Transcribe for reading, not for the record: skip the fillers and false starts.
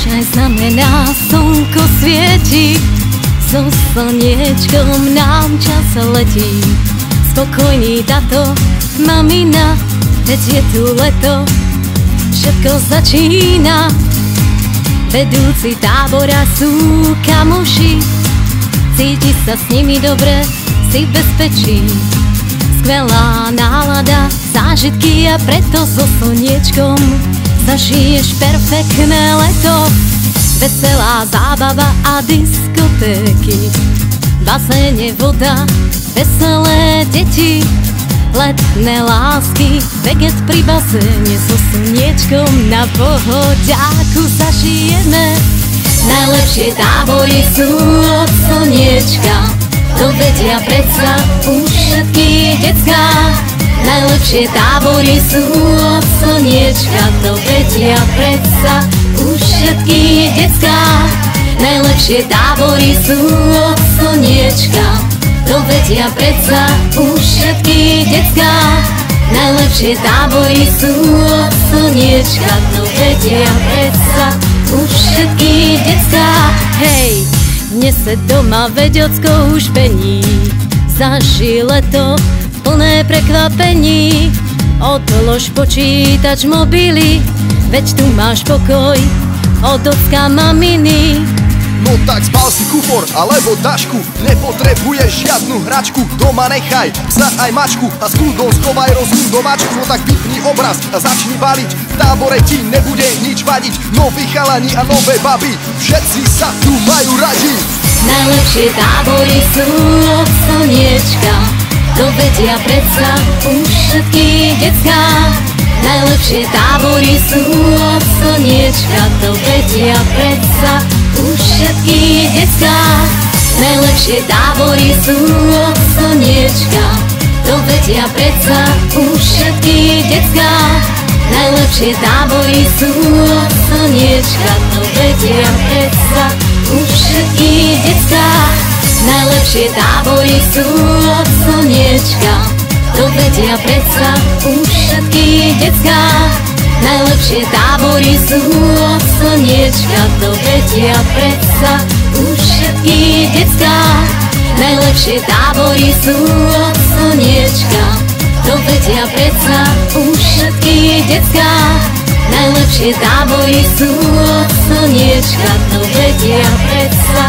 aj znamená, slnko svieti, so slniečkom nám čas letí. Spokojný táto mamina, veď je tu leto, všetko začína. Vedúci tábora sú kamoši, cíti sa s nimi dobre, si v bezpečí. Skvelá nálada, zážitky a preto so slniečkom zažiješ perfektné leto. Veselá zábava a diskotéky, v bazéne voda, veselé deti, letné lásky, veget pri bazéne so slniečkom na pohodiaku zažijeme. Najlepšie tábory sú od slniečka, to vedia predsa už všetky decká. Najlepšie tábory sú od slniečka, to vedia predsa už všetky decká. Najlepšie tábory sú od slniečka, to vedia predsa už všetky decká. Najlepšie tábory sú od slniečka, to vedia predsa už všetky decká. Hej, dnes se doma veď ocko už pení, zažij leto plné prekvapení. Odlož počítač, mobily, veď tu máš pokoj od ocka maminy. No tak zbal si kufor alebo tašku, nepotrebuješ žiadnu hračku. Doma nechaj psa aj mačku a s kľudom schovaj rozum do mačku. No tak vypni obraz a začni baliť, v tábore ti nebude nič vadiť. Noví chalani a nové baby, všetci sa tu majú radi. Najlepšie tábory sú od slniečka, to vedia predsa už všetky decká. Najlepšie tábory sú od slniečka, to vedia predsa už všetky decká. Najlepšie tábory sú od slniečka, to vedia predsa už všetky decká. Najlepšie tábory sú od slniečka, to vedia predsa už všetky decká. Najlepšie tábory sú od slniečka, to vedia predsa už všetky decká. Najlepšie tábory sú od slniečka, to vedia predsa už všetky decká. Najlepšie tábory sú od slniečka, to vedia predsa už všetky decká. Najlepšie tábory sú od slniečka, to vedia predsa